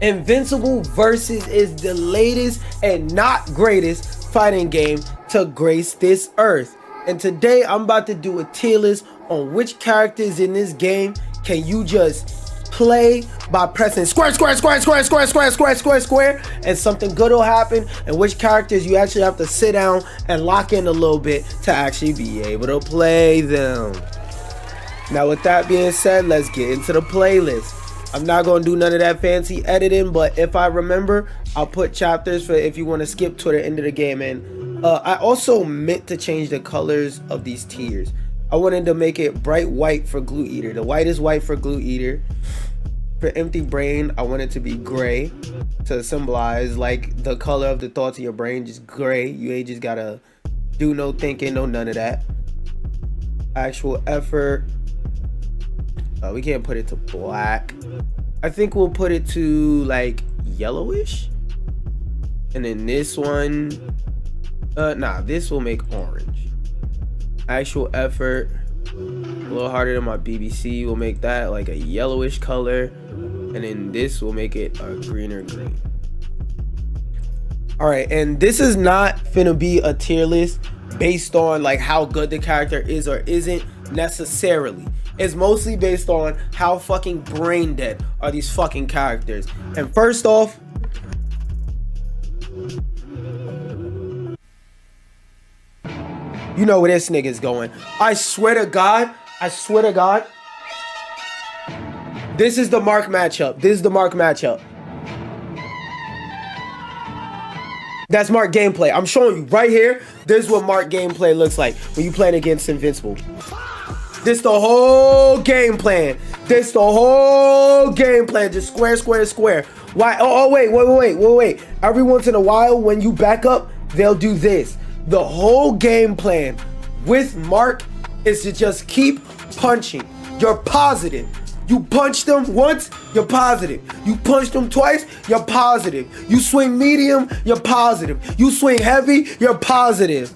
Invincible Versus is the latest and not greatest fighting game to grace this earth. And today I'm about to do a tier list on which characters in this game can you just play by pressing square, and something good will happen, and which characters you actually have to sit down and lock in a little bit to actually be able to play them. Now with that being said, let's get into the playlist. I'm not going to do none of that fancy editing, but if I remember, I'll put chapters for if you want to skip to the end of the game. And I also meant to change the colors of these tiers. I wanted to make it bright white for Glue Eater. The white is white for Glue Eater. For Empty Brain, I want it to be gray to symbolize like the color of the thoughts of your brain, just gray. You ain't just gotta do no thinking, no none of that. Actual effort. We can't put it to black. I think we'll put it to like yellowish. And then this one, this will make orange. Actual effort, a little harder than my BBC. We'll make that like a yellowish color. And then this will make it a greener green. All right, and this is not finna be a tier list based on like how good the character is or isn't necessarily. It's mostly based on how fucking brain dead are these fucking characters. And first off, you know where this nigga's going. I swear to God, this is the Mark matchup. That's Mark gameplay. I'm showing you right here. This is what Mark gameplay looks like when you playing against Invincible. This the whole game plan. Just square. Why? Oh, wait. Every once in a while, when you back up, they'll do this. The whole game plan with Mark is to just keep punching. You're positive. You punch them once, you're positive. You punch them twice, you're positive. You swing medium, you're positive. You swing heavy, you're positive.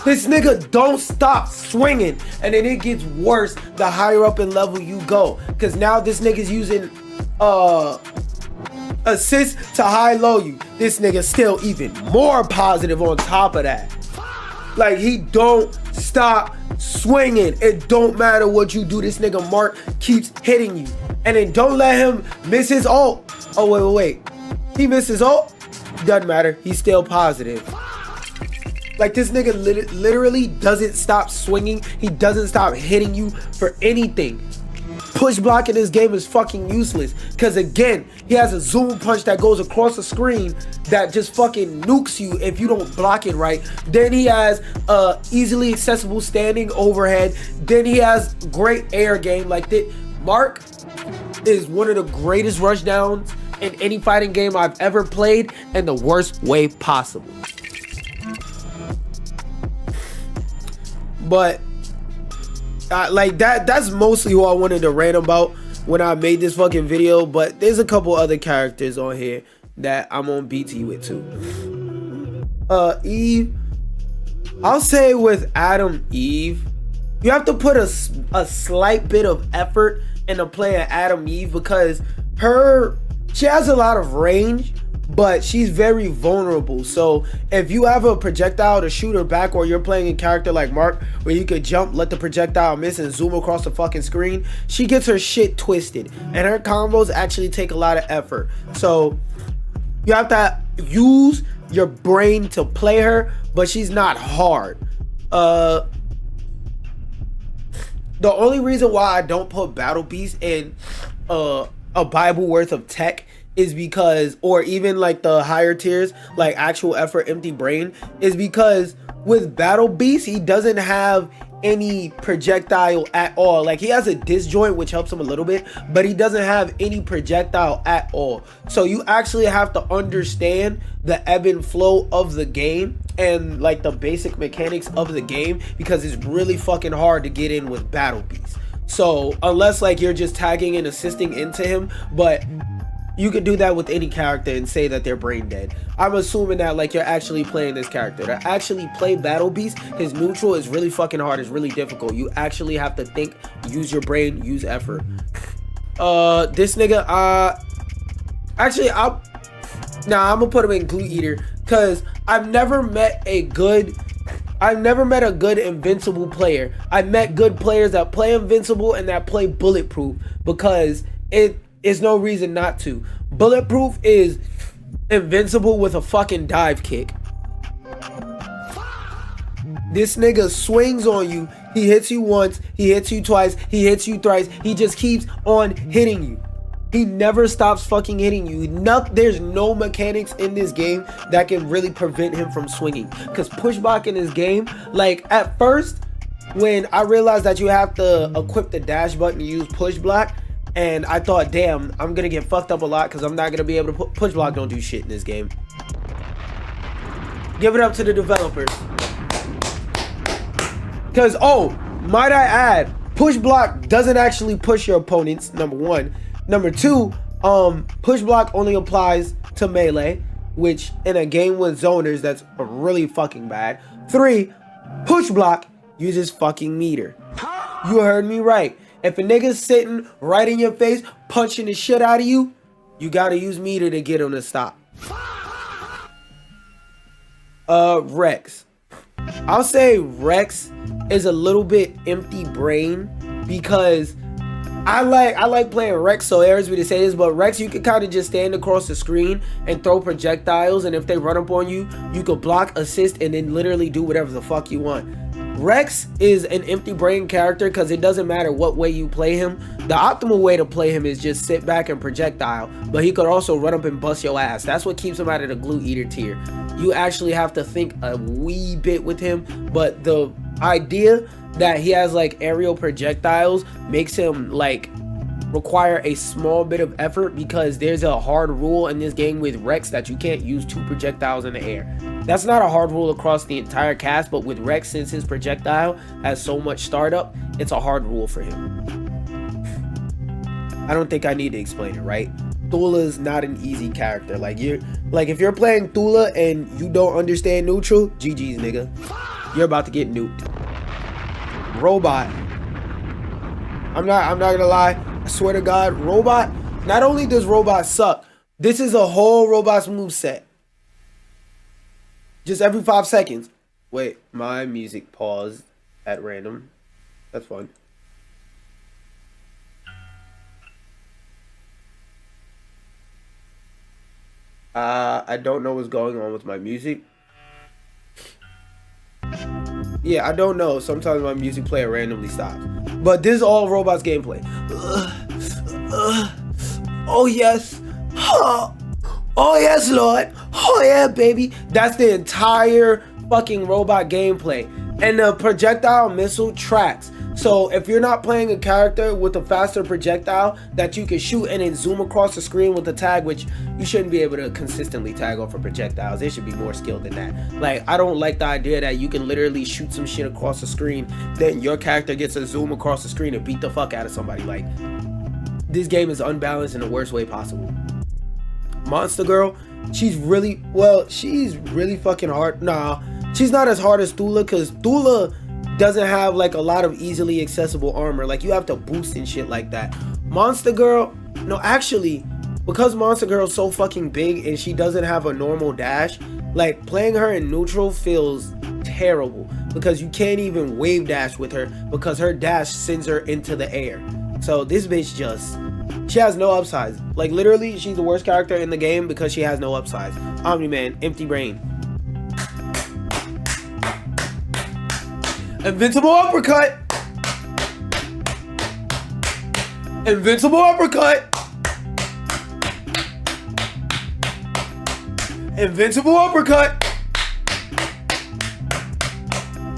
This nigga don't stop swinging, and then it gets worse the higher up in level you go. Cause now this nigga's using assist to high low you. This nigga still even more positive on top of that. Like, he don't stop swinging. It don't matter what you do. This nigga Mark keeps hitting you. And then don't let him miss his ult. Oh, wait. He missed his ult? Doesn't matter. He's still positive. Like, this nigga literally doesn't stop swinging. He doesn't stop hitting you for anything. Push block in this game is fucking useless. Because again, he has a zoom punch that goes across the screen that just fucking nukes you if you don't block it right. Then he has easily accessible standing overhead. Then he has great air game. Like that. Mark is one of the greatest rushdowns in any fighting game I've ever played in the worst way possible. But like that's mostly who I wanted to rant about when I made this fucking video. But there's a couple other characters on here that I'm on BT with too. Eve, I'll say with Adam Eve, you have to put a slight bit of effort into playing Adam Eve because she has a lot of range, but she's very vulnerable. So if you have a projectile to shoot her back, or you're playing a character like Mark where you could jump, let the projectile miss, and zoom across the fucking screen, she gets her shit twisted, and her combos actually take a lot of effort. So you have to use your brain to play her, but she's not hard. The only reason why I don't put Battle Beast in a Bible worth of tech is because, or even like the higher tiers like Actual Effort, Empty Brain, is because with Battle Beast he doesn't have any projectile at all. Like, he has a disjoint which helps him a little bit, but he doesn't have any projectile at all. So you actually have to understand the ebb and flow of the game and like the basic mechanics of the game, because it's really fucking hard to get in with Battle Beast. So unless like you're just tagging and assisting into him, but you could do that with any character and say that they're brain dead. I'm assuming that like you're actually playing this character. To actually play Battle Beast, his neutral is really fucking hard. It's really difficult. You actually have to think, use your brain, use effort. This nigga, Actually, I'm gonna put him in Glue Eater because I've never met a good invincible player. I met good players that play invincible and that play bulletproof because it is no reason not to. Bulletproof is invincible with a fucking dive kick. This nigga swings on you. He hits you once, he hits you twice, he hits you thrice. He just keeps on hitting you. He never stops fucking hitting you. There's no mechanics in this game that can really prevent him from swinging. Because push block in this game, like at first, when I realized that you have to equip the dash button to use push block, and I thought, damn, I'm going to get fucked up a lot because I'm not going to be able to push block don't do shit in this game. Give it up to the developers. Because, oh, might I add, push block doesn't actually push your opponents, number one. Number two, push block only applies to melee, which in a game with zoners, that's really fucking bad. 3, push block uses fucking meter. You heard me right. If a nigga's sitting right in your face, punching the shit out of you, you gotta use meter to get him to stop. Rex. I'll say Rex is a little bit empty brain because I like playing Rex, so it hurts me to say this, but Rex, you can kind of just stand across the screen and throw projectiles, and if they run up on you, you could block, assist, and then literally do whatever the fuck you want. Rex is an empty brain character because it doesn't matter what way you play him. The optimal way to play him is just sit back and projectile, but he could also run up and bust your ass. That's what keeps him out of the Glue Eater tier. You actually have to think a wee bit with him, but the idea that he has like aerial projectiles makes him like require a small bit of effort because there's a hard rule in this game with Rex that you can't use 2 projectiles in the air. That's not a hard rule across the entire cast, but with Rex, since his projectile has so much startup, it's a hard rule for him. I don't think I need to explain it, right? Thula's not an easy character. Like if you're playing Thula and you don't understand neutral, GG's nigga. You're about to get nuked. Robot. I'm not gonna lie. I swear to God, Robot. Not only does Robot suck, this is a whole Robot's moveset. Just every 5 seconds. Wait, my music paused at random. That's fun. I don't know what's going on with my music. Yeah, I don't know. Sometimes my music player randomly stops. But this is all Robot's gameplay. Oh yes. Oh yes, Lord. Oh yeah, baby. That's the entire fucking Robot gameplay. And the projectile missile tracks. So if you're not playing a character with a faster projectile that you can shoot and then zoom across the screen with a tag, which you shouldn't be able to consistently tag off of projectiles. There should be more skill than that. Like, I don't like the idea that you can literally shoot some shit across the screen, then your character gets to zoom across the screen and beat the fuck out of somebody. Like, this game is unbalanced in the worst way possible. Monster Girl, she's really fucking hard. Nah, she's not as hard as Thula, because Thula doesn't have like a lot of easily accessible armor. Like, you have to boost and shit like that. Monster Girl, no, actually, because Monster Girl is so fucking big and she doesn't have a normal dash, like playing her in neutral feels terrible because you can't even wave dash with her because her dash sends her into the air. So this bitch she has no upsides. Like, literally, she's the worst character in the game because she has no upsides. Omni-Man, empty brain. Invincible uppercut. Invincible uppercut. Invincible uppercut.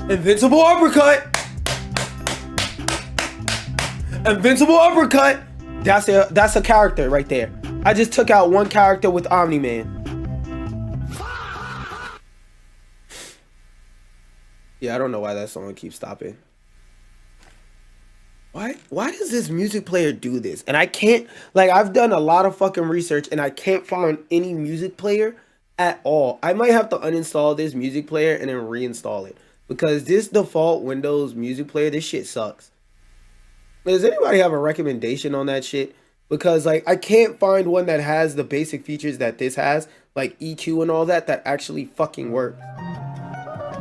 Invincible uppercut. Invincible uppercut. That's a character right there. I just took out one character with Omni-Man. Yeah, I don't know why that song keeps stopping. Why does this music player do this? And I can't, like, I've done a lot of fucking research and I can't find any music player at all. I might have to uninstall this music player and then reinstall it, because this default Windows music player, this shit sucks. Does anybody have a recommendation on that shit? because like I can't find one that has the basic features that this has, like EQ and all that actually fucking works.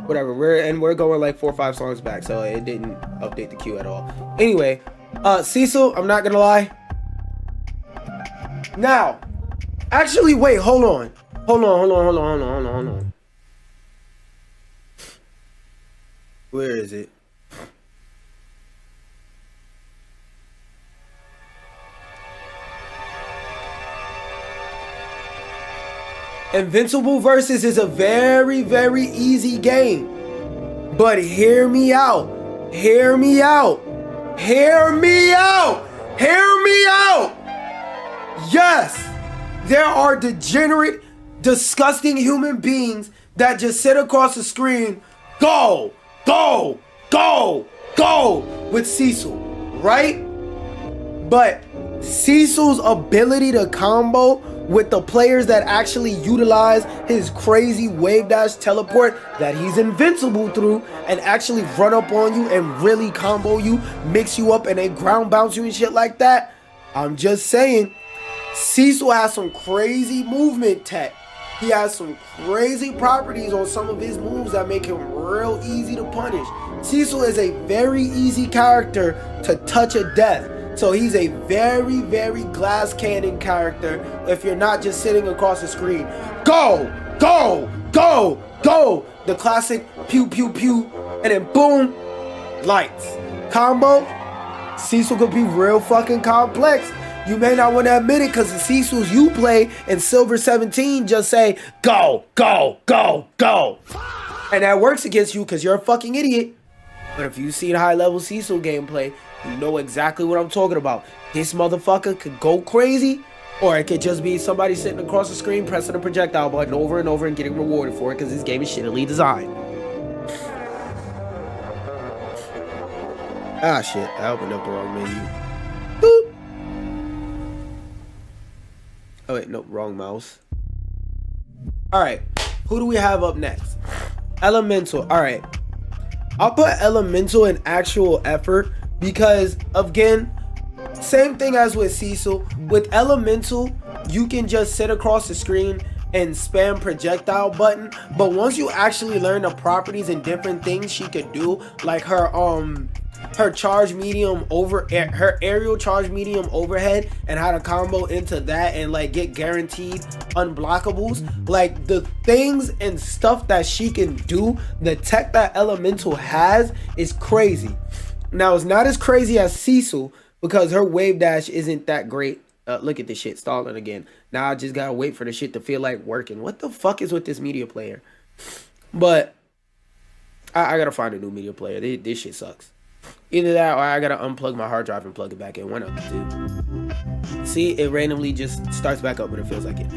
Whatever, we're going like 4 or 5 songs back, so it didn't update the queue at all. Anyway, Cecil, I'm not gonna lie. Now, actually, wait, hold on. Where is it? Invincible Versus is a very, very easy game. But hear me out. Hear me out. Hear me out. Hear me out. Yes, there are degenerate, disgusting human beings that just sit across the screen, go, go, go, go with Cecil, right? But Cecil's ability to combo with the players that actually utilize his crazy wave dash teleport that he's invincible through and actually run up on you and really combo you, mix you up and they ground bounce you and shit like that. I'm just saying, Cecil has some crazy movement tech. He has some crazy properties on some of his moves that make him real easy to punish. Cecil is a very easy character to touch a death. So he's a very, very glass cannon character if you're not just sitting across the screen. Go, go, go, go. The classic pew, pew, pew. And then boom, lights. Combo, Cecil could be real fucking complex. You may not want to admit it because the Cecils you play in Silver 17 just say, go, go, go, go. And that works against you because you're a fucking idiot. But if you've seen high level Cecil gameplay, you know exactly what I'm talking about. This motherfucker could go crazy, or it could just be somebody sitting across the screen pressing the projectile button over and over and getting rewarded for it because this game is shittily designed. Ah shit, I opened up the wrong menu. Boop. Oh wait, nope, wrong mouse. Alright, who do we have up next? Elemental. Alright, I'll put Elemental in actual effort because, again, same thing as with Cecil. With Elemental, you can just sit across the screen and spam projectile button, but once you actually learn the properties and different things she could do, like her charge medium her aerial charge medium overhead and how to combo into that and like get guaranteed unblockables, like the things and stuff that she can do, the tech that Elemental has is crazy. Now it's not as crazy as Cecil because her wave dash isn't that great. Look at this shit stalling again. Now I just gotta wait for the shit to feel like working. What the fuck is with this media player? But I gotta find a new media player. This shit sucks. Either that or I gotta unplug my hard drive and plug it back in. One of the two. See, it randomly just starts back up when it feels like it.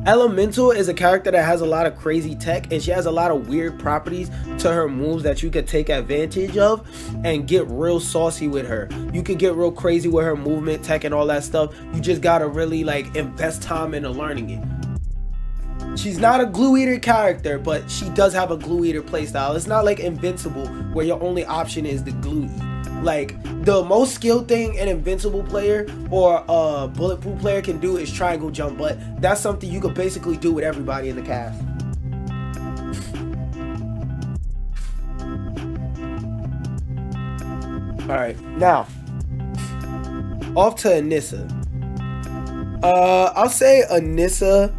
Elemental is a character that has a lot of crazy tech and she has a lot of weird properties to her moves that you could take advantage of and get real saucy with her. You could get real crazy with her movement tech and all that stuff. You just gotta really like invest time into learning it. She's not a glue eater character, but she does have a glue eater playstyle. It's not like Invincible where your only option is the glue eat. Like the most skilled thing an Invincible player or a Bulletproof player can do is triangle jump, but that's something you could basically do with everybody in the cast. Alright, now off to Anissa. I'll say Anissa.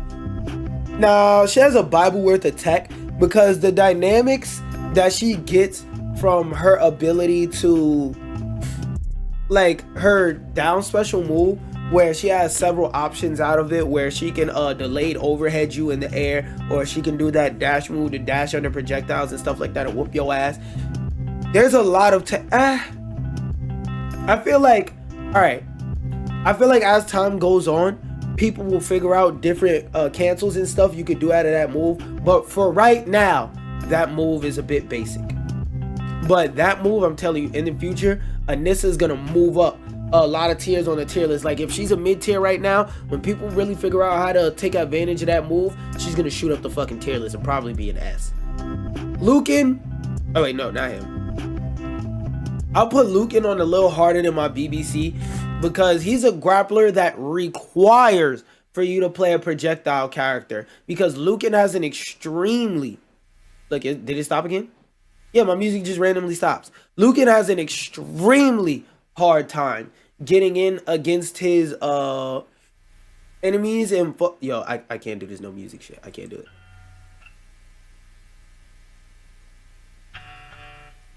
Now she has a Bible worth of tech because the dynamics that she gets from her ability to, like, her down special move where she has several options out of it where she can delayed overhead you in the air, or she can do that dash move to dash under projectiles and stuff like that and whoop your ass. There's a lot of I feel like, alright, I feel like as time goes on, people will figure out different cancels and stuff you could do out of that move, but for right now, that move is a bit basic. But that move, I'm telling you, in the future, Anissa is gonna move up a lot of tiers on the tier list. Like if she's a mid tier right now, when people really figure out how to take advantage of that move, she's gonna shoot up the fucking tier list and probably be an S. Lucan, oh wait, no, not him. I'll put Lucan on a little harder than my BBC because he's a grappler that requires for you to play a projectile character, because Lucan has an extremely... Look, did it stop again? Yeah, my music just randomly stops. Lucan has an extremely hard time getting in against his enemies and... Yo, I can't do this no music shit. I can't do it.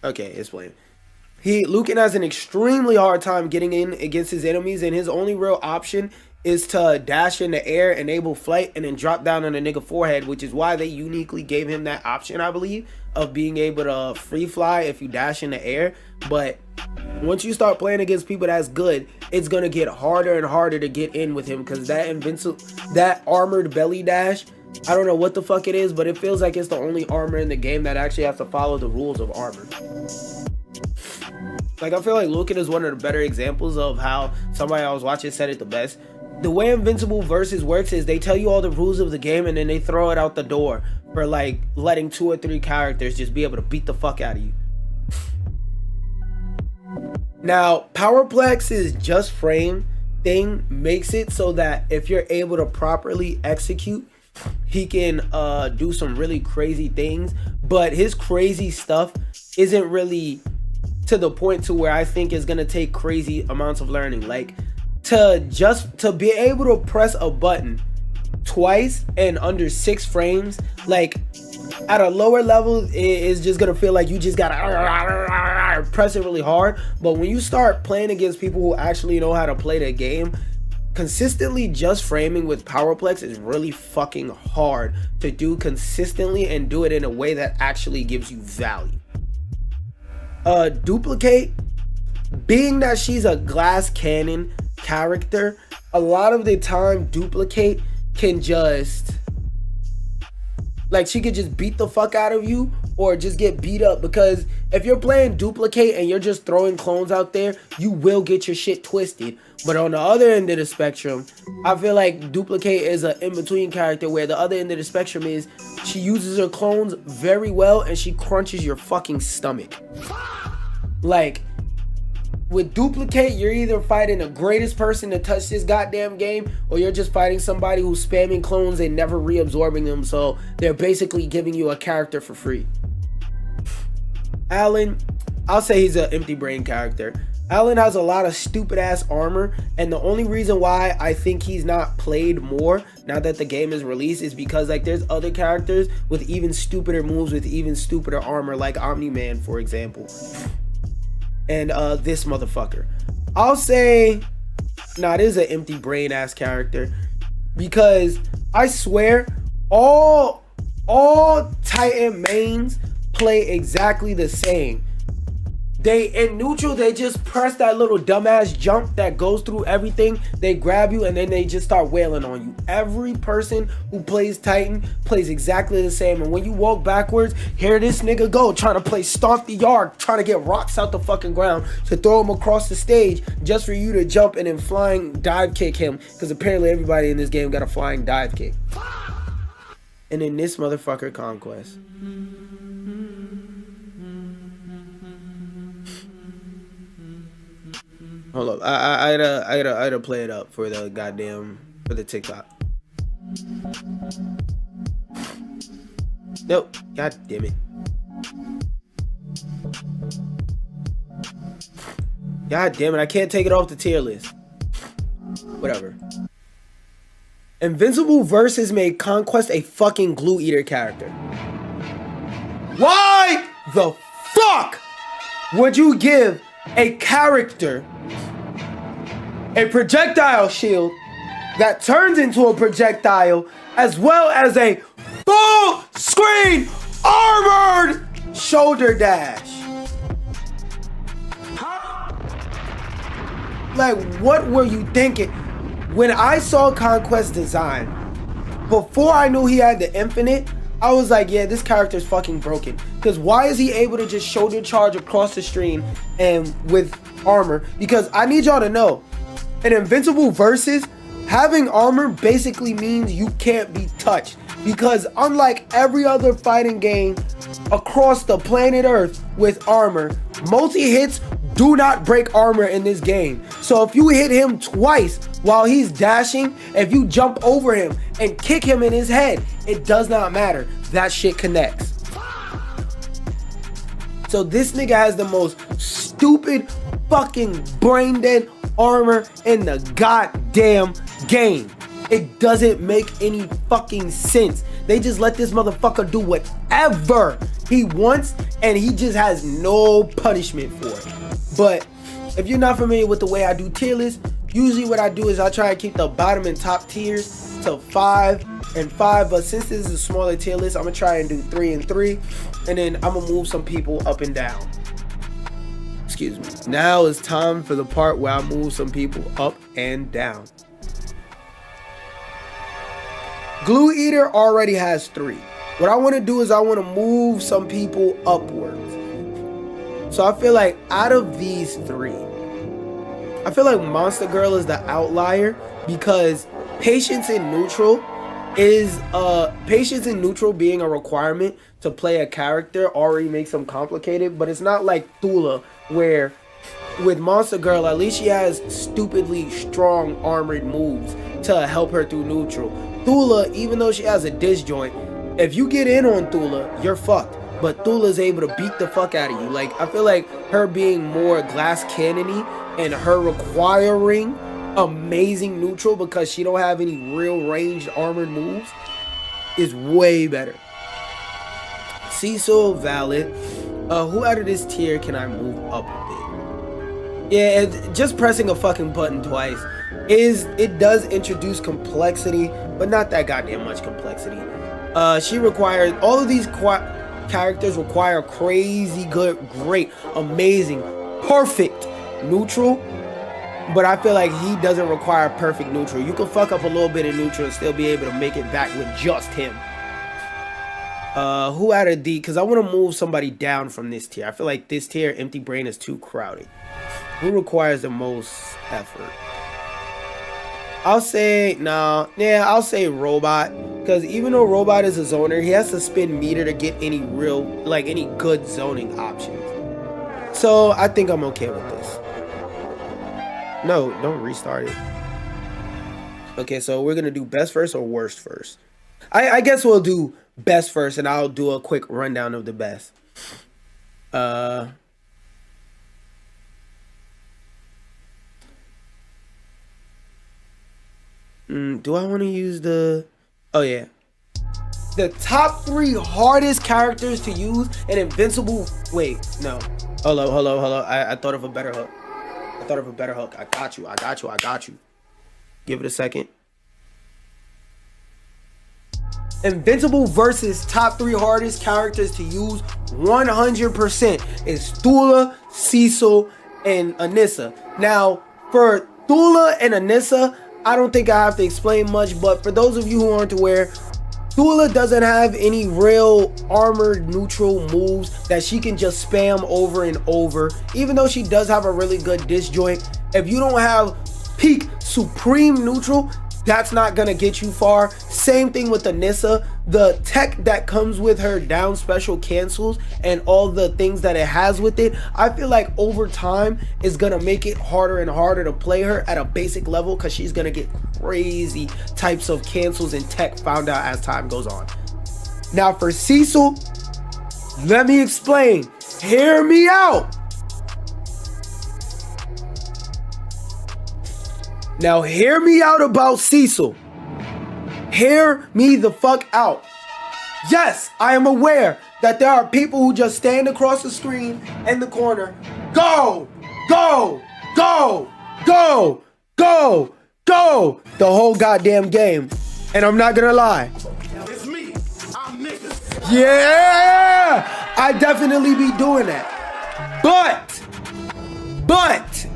Okay, it's playing. Lucan has an extremely hard time getting in against his enemies, and his only real option is to dash in the air, enable flight, and then drop down on a nigga forehead, which is why they uniquely gave him that option, I believe, of being able to free fly if you dash in the air. But once you start playing against people that's good, it's gonna get harder and harder to get in with him, because that armored belly dash, I don't know what the fuck it is, but it feels like it's the only armor in the game that actually has to follow the rules of armor. Like, I feel like Lucan is one of the better examples of how somebody I was watching said it the best. The way Invincible Versus works is they tell you all the rules of the game and then they throw it out the door for like letting 2 or 3 characters just be able to beat the fuck out of you. Now, Powerplex's just frame thing makes it so that if you're able to properly execute, he can do some really crazy things, but his crazy stuff isn't really to the point to where I think is gonna take crazy amounts of learning. Like, to be able to press a button twice and under 6 frames, like at a lower level, it's just gonna feel like you just gotta press it really hard. But when you start playing against people who actually know how to play the game, consistently just framing with Powerplex is really fucking hard to do consistently and do it in a way that actually gives you value. Duplicate, being that she's a glass cannon character, a lot of the time Duplicate can just, like, she could just beat the fuck out of you or just get beat up, because if you're playing Duplicate and you're just throwing clones out there, you will get your shit twisted. But on the other end of the spectrum, I feel like Duplicate is an in-between character, where the other end of the spectrum is she uses her clones very well and she crunches your fucking stomach. Like, with Duplicate, you're either fighting the greatest person to touch this goddamn game, or you're just fighting somebody who's spamming clones and never reabsorbing them, so they're basically giving you a character for free. Alan, I'll say he's an empty brain character. Alan has a lot of stupid ass armor, and the only reason why I think he's not played more now that the game is released is because, like, there's other characters with even stupider moves with even stupider armor, like Omni-Man, for example. And this motherfucker, I'll say, nah, it is an empty brain ass character, because I swear all Titan mains play exactly the same. In neutral, they just press that little dumbass jump that goes through everything. They grab you and then they just start wailing on you. Every person who plays Titan plays exactly the same. And when you walk backwards, here this nigga go trying to play Stomp the Yard, trying to get rocks out the fucking ground to throw him across the stage just for you to jump and then flying dive kick him. Because apparently everybody in this game got a flying dive kick. And then this motherfucker Conquest. Hold up, I gotta play it up for the goddamn, for the TikTok. Nope, god damn it. God damn it, I can't take it off the tier list. Whatever. Invincible Versus made Conquest a fucking glue eater character. Why the fuck would you give a character a projectile shield that turns into a projectile, as well as a full screen armored shoulder dash? Like, what were you thinking? When I saw Conquest design, before I knew he had the infinite, I was like, yeah, this character is fucking broken. Because why is he able to just shoulder charge across the screen and with armor? Because I need y'all to know, in Invincible Versus, having armor basically means you can't be touched. Because unlike every other fighting game across the planet Earth with armor, multi-hits do not break armor in this game. So if you hit him twice while he's dashing, if you jump over him and kick him in his head, it does not matter. That shit connects. So this nigga has the most stupid fucking brain dead armor in the goddamn game. It doesn't make any fucking sense. They just let this motherfucker do whatever he wants and he just has no punishment for it. But if you're not familiar with the way I do tier lists, usually what I do is I try to keep the bottom and top tiers to 5 and 5, but since this is a smaller tier list, I'm gonna try and do 3 and 3, and then I'm gonna move some people up and down. Excuse me. Now it's time for the part where I move some people up and down. Glue Eater already has 3. What I want to do is I want to move some people upwards. So I feel like out of these 3, I feel like Monster Girl is the outlier because patience in neutral being a requirement to play a character already makes them complicated, but it's not like Thula where with Monster Girl at least she has stupidly strong armored moves to help her through neutral. Thula, even though she has a disjoint, if you get in on Thula, you're fucked. But Thula's able to beat the fuck out of you. Like, I feel like her being more glass cannony and her requiring amazing neutral because she don't have any real ranged armored moves is way better. Cecil, valid. Who out of this tier can I move up a bit? Yeah, just pressing a fucking button twice it does introduce complexity, but not that goddamn much complexity. She requires all of these characters require crazy good, great, amazing, perfect neutral, but I feel like he doesn't require perfect neutral. You can fuck up a little bit of neutral and still be able to make it back with just him. Who out of D? Because I want to move somebody down from this tier. I feel like this tier, Empty Brain, is too crowded. Who requires the most effort? I'll say I'll say Robot, because even though Robot is a zoner, he has to spend meter to get any good zoning options. So I think I'm okay with this. No, don't restart it. Okay, so we're gonna do best first or worst first. I guess we'll do best first, and I'll do a quick rundown of the best. Do I want to use the... Oh, yeah. The top 3 hardest characters to use in Invincible... Wait, no. Hold up. I thought of a better hook. I got you. Give it a second. Invincible versus top 3 hardest characters to use 100% is Thula, Cecil, and Anissa. Now, for Thula and Anissa, I don't think I have to explain much, but for those of you who aren't aware, Thula doesn't have any real armored neutral moves that she can just spam over and over. Even though she does have a really good disjoint, if you don't have peak supreme neutral, that's not gonna get you far. Same thing with Anissa. The tech that comes with her down special cancels and all the things that it has with it, I feel like over time is gonna make it harder and harder to play her at a basic level because she's gonna get crazy types of cancels and tech found out as time goes on. Now for Cecil, let me explain. Hear me out. Now hear me out about Cecil. Hear me the fuck out. Yes, I am aware that there are people who just stand across the screen in the corner. Go, go, go, go, go, go. The whole goddamn game. And I'm not gonna lie. It's me. I'm niggas. Yeah, I definitely be doing that. But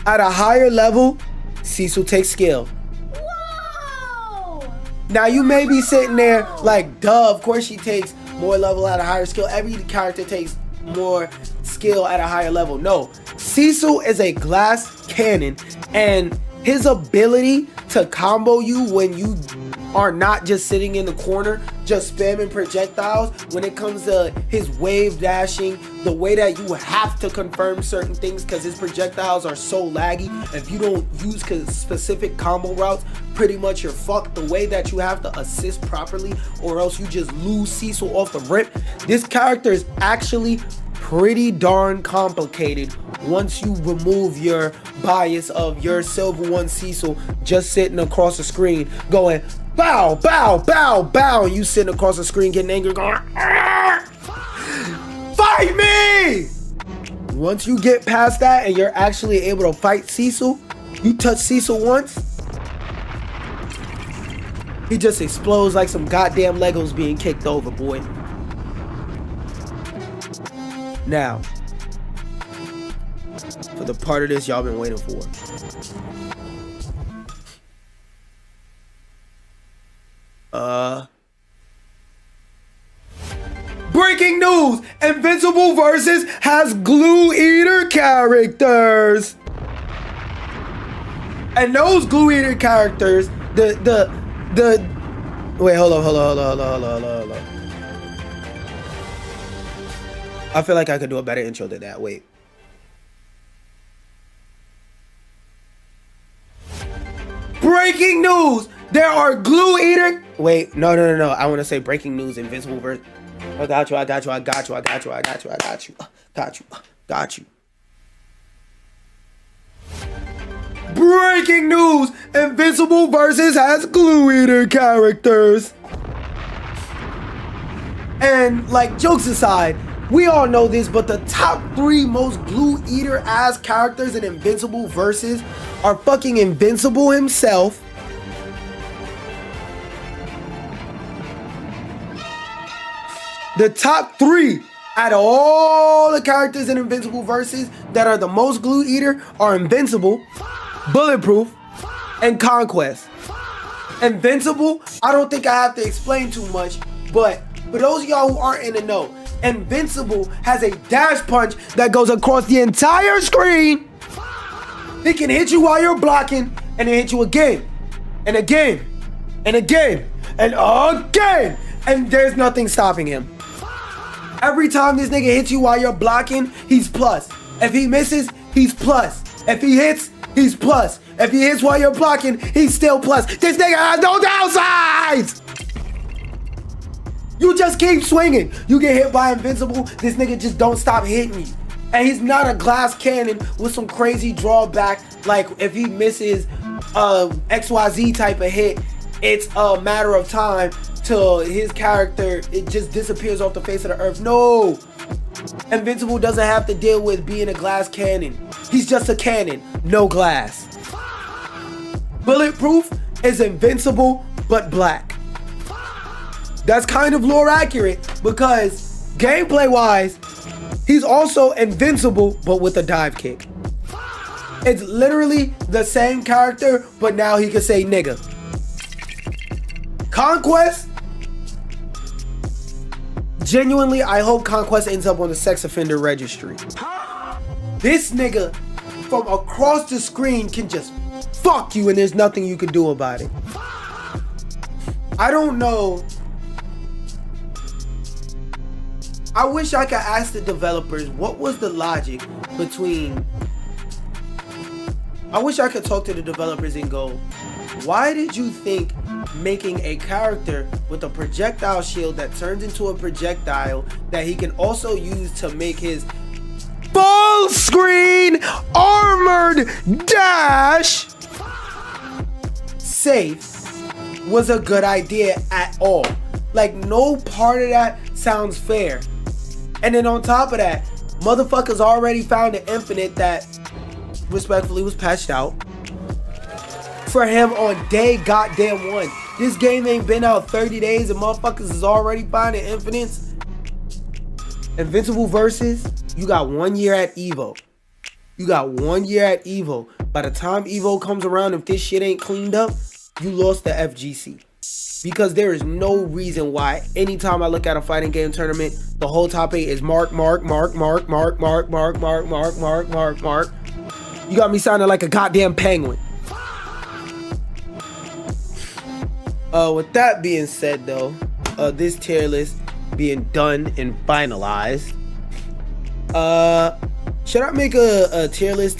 at a higher level, Cecil takes skill. Whoa! Now you may be sitting there like, duh, of course she takes more level at a higher skill. Every character takes more skill at a higher level. No, Cecil is a glass cannon, and his ability to combo you when you are not just sitting in the corner, just spamming projectiles. When it comes to his wave dashing, the way that you have to confirm certain things because his projectiles are so laggy. If you don't use specific combo routes, pretty much you're fucked. The way that you have to assist properly or else you just lose Cecil off the rip. This character is actually pretty darn complicated once you remove your bias of your Silver 1 Cecil just sitting across the screen going bow, bow, bow, bow, and you sitting across the screen getting angry going fight me! Once you get past that and you're actually able to fight Cecil, you touch Cecil once, he just explodes like some goddamn Legos being kicked over, boy. Now, for the part of this y'all been waiting for. Breaking news! Invincible Versus has Glue Eater characters! And those Glue Eater characters, wait, hold on. I feel like I could do a better intro than that. Wait. Breaking news! There are Glue Eater. Wait, no. I want to say breaking news. Invincible Versus. I got you. Breaking news! Invincible Versus has Glue Eater characters. And like, jokes aside, we all know this, but the top 3 most Glue Eater ass characters in Invincible Versus are fucking Invincible himself, the top 3 out of all the characters in Invincible Versus that are the most Glue Eater are Invincible, Bulletproof, and Conquest. Invincible, I don't think I have to explain too much, but for those of y'all who aren't in the know, Invincible has a dash punch that goes across the entire screen. It can hit you while you're blocking, and then hit you again, and again, and again, and again, and there's nothing stopping him. Every time this nigga hits you while you're blocking, he's plus. If he misses, he's plus. If he hits, he's plus. If he hits while you're blocking, he's still plus. This nigga has no downsides! You just keep swinging. You get hit by Invincible, this nigga just don't stop hitting you. And he's not a glass cannon with some crazy drawback. Like if he misses XYZ type of hit, it's a matter of time till his character, it just disappears off the face of the earth. No! Invincible doesn't have to deal with being a glass cannon. He's just a cannon, no glass. Bulletproof is invincible but black. That's kind of lore accurate because gameplay wise, he's also invincible but with a dive kick. It's literally the same character, but now he can say nigga. Conquest, genuinely, I hope Conquest ends up on the sex offender registry. This nigga from across the screen can just fuck you and there's nothing you can do about it. I don't know. I wish I could ask the developers what was the logic between... I wish I could talk to the developers and go, why did you think making a character with a projectile shield that turns into a projectile that he can also use to make his full screen armored dash safe was a good idea at all? Like, no part of that sounds fair. And then on top of that, motherfuckers already found an infinite that respectfully was patched out for him on day goddamn 1. This game ain't been out 30 days and motherfuckers is already finding infinites. Invincible Versus, you got 1 year at Evo. You got 1 year at Evo. By the time Evo comes around, if this shit ain't cleaned up, you lost the FGC. Because there is no reason why anytime I look at a fighting game tournament, the whole top 8 is mark. You got me sounding like a goddamn penguin. With that being said though, this tier list being done and finalized, should I make a tier list